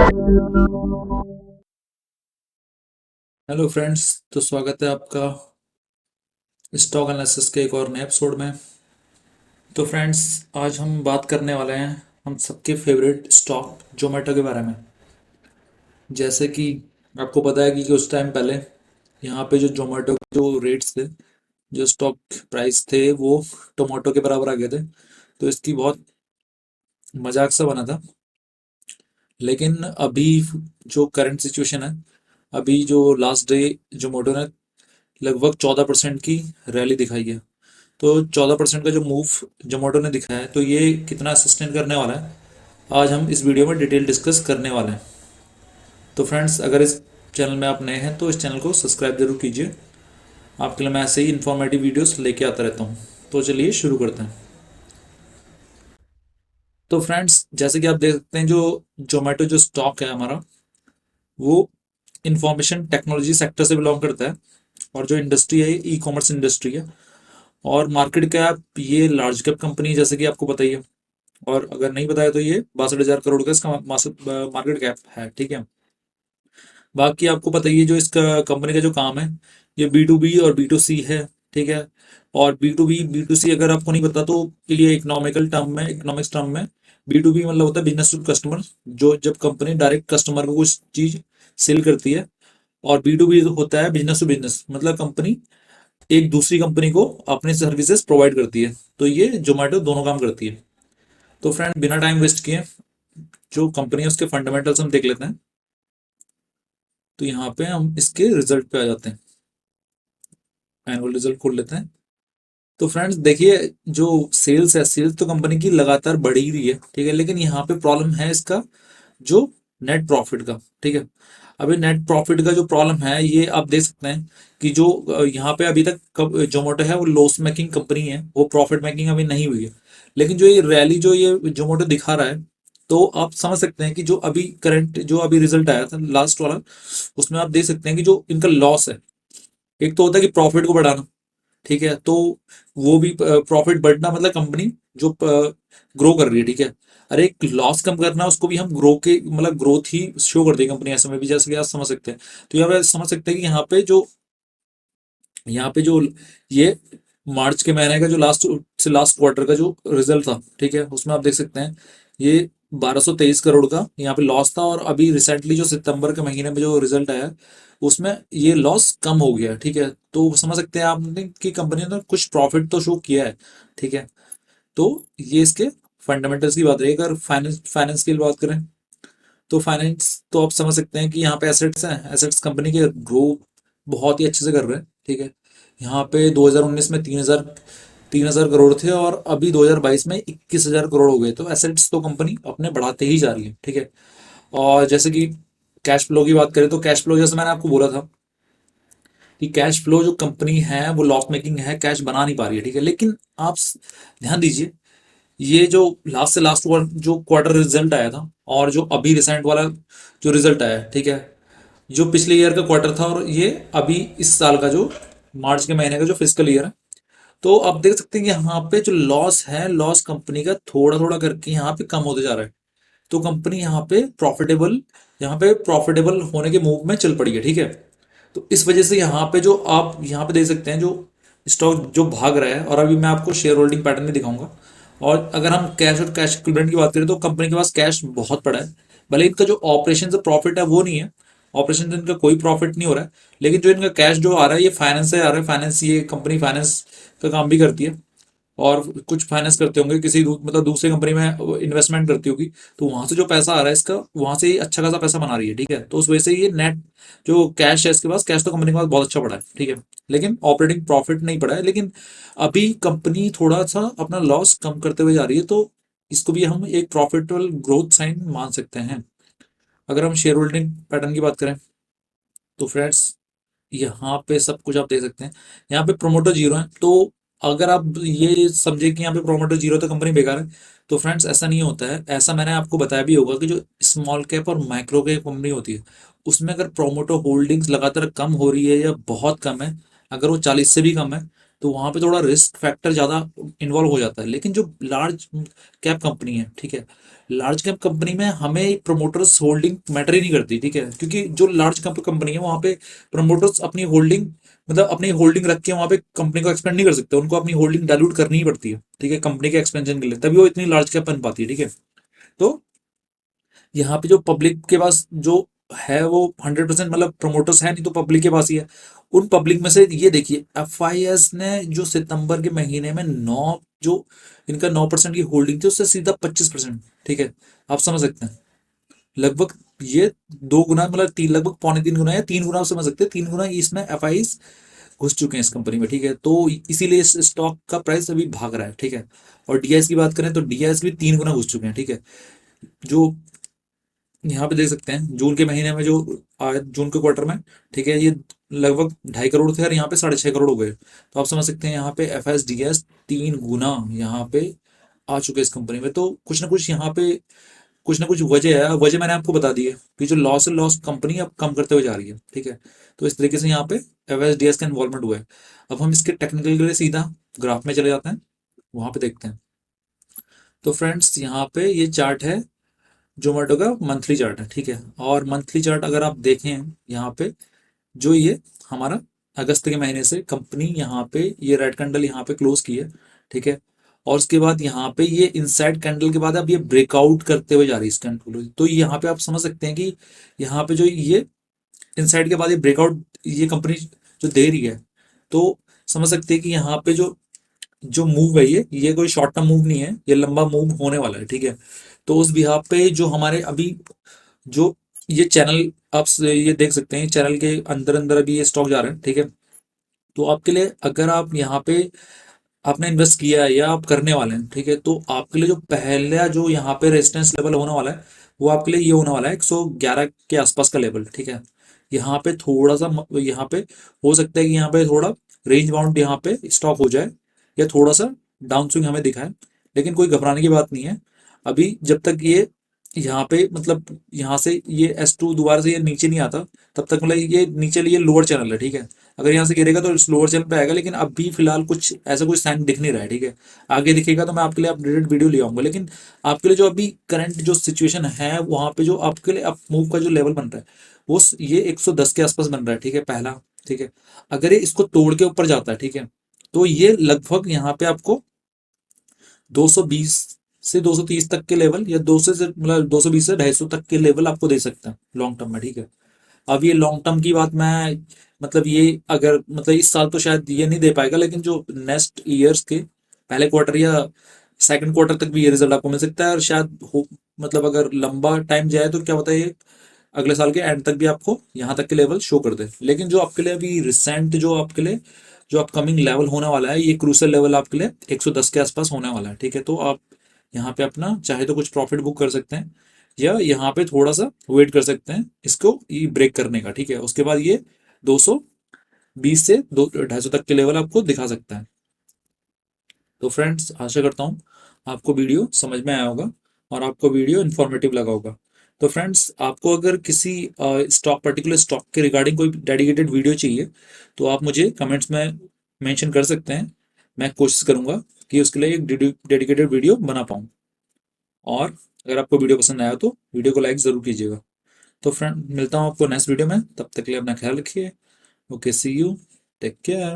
Hello friends. तो स्वागत है आपका स्टॉक एनालिसिस के एक और नए एपिसोड में। तो फ्रेंड्स, आज हम बात करने वाले हैं हम सबके फेवरेट स्टॉक जोमेटो के बारे में। जैसे कि आपको पता है कि कुछ टाइम पहले यहाँ पे जो जोमेटो के जो रेट्स थे, जो स्टॉक प्राइस थे, वो टोमेटो के बराबर आ गए थे। तो इसकी बहुत मजाक सा बना था। लेकिन अभी जो करंट सिचुएशन है, अभी जो लास्ट डे जोमेटो ने लगभग 14% की रैली दिखाई है। तो 14% का जो मूव जोमेटो ने दिखाया है, तो ये कितना सस्टेन करने वाला है, आज हम इस वीडियो में डिटेल डिस्कस करने वाले हैं। तो फ्रेंड्स, अगर इस चैनल में आप नए हैं तो इस चैनल को सब्सक्राइब जरूर कीजिए। आपके लिए मैं ऐसे ही इन्फॉर्मेटिव वीडियोस लेके आता रहता हूँ। तो चलिए शुरू करते हैं। तो फ्रेंड्स, जैसे कि आप देख सकते हैं, जो जोमेटो जो स्टॉक है हमारा, वो इंफॉर्मेशन टेक्नोलॉजी सेक्टर से बिलोंग करता है। और जो इंडस्ट्री है, ई कॉमर्स इंडस्ट्री है। और मार्केट कैप, ये लार्ज कैप कंपनी है, जैसे कि आपको पता ही है। और अगर नहीं बताया तो ये 62,000 करोड़ का इसका मार्केट कैप है, ठीक है। बाकी आपको पता ही है, जो इसका कंपनी का जो काम है, ये B2B और B2C है, ठीक है। और B2B B2C अगर आपको नहीं पता तो ये इकोनॉमिकल टर्म में, इकोनॉमिक्स टर्म में, B2B मतलब होता है बिजनेस टू कस्टमर। जो जब कंपनी डायरेक्ट कस्टमर को कुछ चीज सेल करती है। और B2B होता है बिजनेस टू बिजनेस, मतलब कंपनी एक दूसरी कंपनी को अपनी सर्विसेज प्रोवाइड करती है। तो ये जोमेटो दोनों काम करती है। तो फ्रेंड, बिना टाइम वेस्ट किए जो कंपनी है उसके फंडामेंटल्स हम देख लेते हैं। तो यहाँ पे हम इसके रिजल्ट पे आ जाते हैं। एनुअल रिजल्ट खोल लेते हैं। तो फ्रेंड्स देखिए, जो सेल्स है, सेल्स तो कंपनी की लगातार बढ़ ही रही है, ठीक है। लेकिन यहाँ पे प्रॉब्लम है इसका जो नेट प्रॉफिट का, ठीक है। अभी नेट प्रॉफिट का जो प्रॉब्लम है, ये आप देख सकते हैं कि जो यहाँ पे अभी तक जोमेटो है वो लॉस मेकिंग कंपनी है, वो प्रॉफिट मेकिंग अभी नहीं हुई है। लेकिन जो ये रैली जो ये जोमेटो दिखा रहा है, तो आप समझ सकते हैं कि जो अभी करंट जो अभी रिजल्ट आया था लास्ट वाला, उसमें आप देख सकते हैं कि जो इनका लॉस है, एक तो होता है कि प्रॉफिट को बढ़ाना, ठीक है। तो वो भी प्रॉफिट बढ़ना मतलब कंपनी जो ग्रो कर रही है, ठीक है। अरे एक लॉस कम करना, उसको भी हम ग्रो के मतलब ग्रोथ ही शो कर देगी कंपनी ऐसे में भी, जैसे कि आप समझ सकते हैं। तो यहाँ पे समझ सकते हैं कि यहाँ पे जो ये मार्च के महीने का जो लास्ट क्वार्टर का जो रिजल्ट था, ठीक है, उसमें आप देख सकते हैं ये 1223 करोड़ का यहाँ पे लॉस था। और अभी रिसेंटली जो सितंबर के महीने में जो रिजल्ट आया, उसमें ये लॉस कम हो गया, ठीक है। तो समझ सकते हैं आपने कि कंपनी ने कुछ प्रॉफिट तो शो किया है, ठीक है। तो ये इसके फंडामेंटल्स की बात रही। अगर फाइनेंस फाइनेंस की बात करें, तो फाइनेंस तो आप समझ सकते हैं कि यहाँ पे एसेट्स हैं, एसेट्स कंपनी के ग्रो बहुत ही अच्छे से कर रहे हैं, ठीक है। यहाँ पे 2019 में 3,000 करोड़ थे, और अभी 2022 में 21,000 करोड़ हो गए। तो एसेट्स तो कंपनी अपने बढ़ाते ही जा रही है, ठीक है। और जैसे कि कैश फ्लो की बात करें, तो कैश फ्लो जैसे मैंने आपको बोला था कि कैश फ्लो जो कंपनी है वो लॉस मेकिंग है, कैश बना नहीं पा रही है, ठीक है। लेकिन आप ध्यान दीजिए, ये जो लास्ट से लास्ट जो क्वार्टर रिजल्ट आया था, और जो अभी रिसेंट वाला जो रिजल्ट आया है, ठीक है, जो पिछले ईयर का क्वार्टर था, और ये अभी इस साल का जो मार्च के महीने का जो फिजिकल ईयर है, तो आप देख सकते हैं कि यहाँ पे जो लॉस है, लॉस कंपनी का थोड़ा थोड़ा करके यहाँ पे कम होते जा रहा है। तो कंपनी यहाँ पे प्रॉफिटेबल होने के मूव में चल पड़ी है, ठीक है। तो इस वजह से यहाँ पे जो आप यहाँ पे देख सकते हैं, जो स्टॉक जो भाग रहा है, और अभी मैं आपको शेयर होल्डिंग पैटर्न भी दिखाऊंगा। और अगर हम कैश और कैश इक्विवेलेंट की बात करें, तो कंपनी के पास कैश बहुत पड़ा है। भले इनका जो ऑपरेशन से प्रॉफिट है वो नहीं है, ऑपरेशन से इनका कोई प्रॉफिट नहीं हो रहा है, लेकिन जो इनका कैश जो आ रहा है ये फाइनेंस से आ रहा है। फाइनेंस, ये कंपनी फाइनेंस का काम भी करती है, और कुछ फाइनेंस करते होंगे किसी मतलब दूसरी कंपनी में इन्वेस्टमेंट करती होगी। तो वहां से जो पैसा आ रहा है इसका, वहां से ये अच्छा खासा पैसा बना रही है, ठीक है। तो उस वजह से ये नेट जो कैश है इसके पास, कैश तो कंपनी के पास बहुत अच्छा पड़ा है, ठीक है। लेकिन ऑपरेटिंग प्रॉफिट नहीं पड़ा है। लेकिन अभी कंपनी थोड़ा सा अपना लॉस कम करते हुए जा रही है, तो इसको भी हम एक प्रॉफिटेबल ग्रोथ साइन मान सकते हैं। अगर हम शेयर होल्डिंग पैटर्न की बात करें, तो फ्रेंड्स यहाँ पे सब कुछ आप देख सकते हैं। यहाँ पे प्रोमोटर जीरो है, तो अगर आप ये समझे कि यहाँ पे प्रोमोटर जीरो तो कंपनी बेकार है, तो फ्रेंड्स ऐसा नहीं होता है। ऐसा मैंने आपको बताया भी होगा कि जो स्मॉल कैप और माइक्रो कैप कंपनी होती है, उसमें अगर प्रोमोटर होल्डिंग्स लगातार कम हो रही है या बहुत कम है, अगर वो 40 से भी कम है, तो वहां पे थोड़ा रिस्क फैक्टर ज्यादा इन्वॉल्व हो जाता है। लेकिन जो लार्ज कैप कंपनी है, ठीक है, लार्ज कैप कंपनी में हमें प्रमोटर्स होल्डिंग मैटर ही नहीं करती, ठीक है, क्योंकि जो लार्ज कैप कंपनी है वहां पे प्रमोटर्स अपनी होल्डिंग, मतलब अपनी होल्डिंग रख के वहां पे कंपनी को एक्सपेंड नहीं कर सकते, उनको अपनी होल्डिंग डाइल्यूट करनी ही पड़ती है, ठीक है, कंपनी के एक्सपेंशन के लिए, तभी वो इतनी लार्ज कैप बन पाती है, ठीक है। तो यहाँ पे जो पब्लिक के पास जो है वो 100% मतलब प्रमोटर्स है नहीं, तो पब्लिक के पास ही है। उन पब्लिक में से ये देखिए, एफ ने जो सितंबर के महीने में नौ जो इनका 9% की होल्डिंग थी, उससे सीधा 25%, ठीक है, आप समझ सकते हैं। लगभग ये 2 गुना, मतलब तीन, लगभग पौने 3 गुना या 3 गुना, आप समझ सकते हैं, 3 गुना इसमें एफ घुस चुके हैं इस कंपनी में, ठीक है। तो इसीलिए इस स्टॉक का प्राइस अभी भाग रहा है, ठीक है। और डीआईएस की बात करें तो डीआईएस भी 3 गुना घुस चुके हैं, ठीक है। जो यहाँ पे देख सकते हैं जून के महीने में जो जून के क्वार्टर में, ठीक है, ये लगभग 2.5 करोड़ थे और यहाँ पे 6.5 करोड़ हो गए। तो आप समझ सकते हैं यहाँ पे एफ एस डी एस 3 गुना यहाँ पे आ चुके हैं इस कंपनी में। तो कुछ ना कुछ यहाँ पे कुछ ना कुछ वजह है, वजह मैंने आपको बता दी है कि जो लॉस कंपनी अब कम करते हुए जा रही है, ठीक है। तो इस तरीके से यहाँ पे एफ एस डी एस का इन्वॉल्वमेंट हुआ है। अब हम इसके टेक्निकल के लिए सीधा ग्राफ में चले जाते हैं, वहां पे देखते हैं। तो फ्रेंड्स यहाँ पे ये चार्ट है, जोमेटो का मंथली चार्ट है, ठीक है। और मंथली चार्ट अगर आप देखें यहाँ पे, जो ये हमारा अगस्त के महीने से कंपनी यहाँ पे ये रेड कैंडल यहाँ पे क्लोज की है, ठीक है। और उसके बाद यहाँ पे ये इनसाइड कैंडल के बाद अब ये ब्रेकआउट करते हुए जा रही है इस कैंडल। तो यहाँ पे आप समझ सकते हैं कि यहाँ पे जो ये इनसाइड के बाद ये ब्रेकआउट ये कंपनी जो दे रही है, तो समझ सकते हैं कि यहाँ पे जो जो मूव है ये कोई शॉर्ट टर्म मूव नहीं है, ये लंबा मूव होने वाला है, ठीक है। तो उस बिहाफ पे जो हमारे अभी जो ये चैनल आप ये देख सकते हैं, चैनल के अंदर अंदर अभी ये स्टॉक जा रहे हैं, ठीक है। तो आपके लिए अगर आप यहाँ पे आपने इन्वेस्ट किया है या आप करने वाले हैं, ठीक है, तो आपके लिए जो पहला जो यहाँ पे रेजिस्टेंस लेवल होने वाला है, वो आपके लिए ये होने वाला है 111 के आसपास का लेवल, ठीक है। यहाँ पे थोड़ा सा यहाँ पे हो सकता है कि यहाँ पे थोड़ा रेंज बाउंड यहाँ पे स्टॉक हो जाए या थोड़ा सा डाउन स्विंग हमें दिखाए, लेकिन कोई घबराने की बात नहीं है। अभी जब तक ये यहाँ पे मतलब यहाँ से ये S2 दोबारा से ये नीचे नहीं आता, तब तक मतलब ये नीचे लिए लोअर चैनल है, ठीक है। अगर यहाँ से गिरेगा तो लोअर चैनल पे आएगा, लेकिन अभी फिलहाल कुछ ऐसा कोई साइन दिख नहीं रहा है, ठीक है। आगे दिखेगा तो मैं आपके लिए अपडेटेड वीडियो ले आऊंगा। लेकिन आपके लिए जो अभी करंट जो सिचुएशन है, वहां पे जो आपके लिए अप मूव का जो लेवल बन रहा है, वो ये 110 के आसपास बन रहा है, ठीक है, पहला, ठीक है। अगर ये इसको तोड़ के ऊपर जाता है, ठीक है, तो ये लगभग यहाँ पे आपको 220 से 230 तक के लेवल, या 200 से मतलब 220 से 250 तक के लेवल आपको दे सकते हैं लॉन्ग टर्म में, ठीक है। अब ये लॉन्ग टर्म की बात मैं मतलब ये अगर मतलब इस साल तो शायद ये नहीं दे पाएगा, लेकिन जो नेक्स्ट ईयर्स के पहले क्वार्टर या सेकंड क्वार्टर तक भी ये रिजल्ट आपको मिल सकता है। और शायद हो मतलब अगर लंबा टाइम जाए तो क्या बताइए, अगले साल के एंड तक भी आपको यहाँ तक के लेवल शो कर दे। लेकिन जो आपके लिए अभी रिसेंट जो आपके लिए जो अपकमिंग लेवल होने वाला है, ये क्रूशियल लेवल आपके लिए 110 के आसपास होने वाला है, ठीक है। तो आप यहाँ पे अपना चाहे तो कुछ प्रॉफिट बुक कर सकते हैं, या यहाँ पे थोड़ा सा वेट कर सकते हैं इसको ये ब्रेक करने का, ठीक है। उसके बाद ये 220 से 250 तक के लेवल आपको दिखा सकता है। तो फ्रेंड्स, आशा करता हूँ आपको वीडियो समझ में आया होगा और आपको वीडियो इन्फॉर्मेटिव लगा होगा। तो फ्रेंड्स, आपको अगर किसी स्टॉक पर्टिकुलर स्टॉक के रिगार्डिंग कोई डेडिकेटेड वीडियो चाहिए, तो आप मुझे कमेंट्स में मेंशन कर सकते हैं। मैं कोशिश करूंगा कि उसके लिए एक डेडिकेटेड वीडियो बना पाऊँ। और अगर आपको वीडियो पसंद आया तो वीडियो को लाइक ज़रूर कीजिएगा। तो फ्रेंड, मिलता हूँ आपको नेक्स्ट वीडियो में, तब तक के लिए अपना ख्याल रखिए। Okay, see you, take care.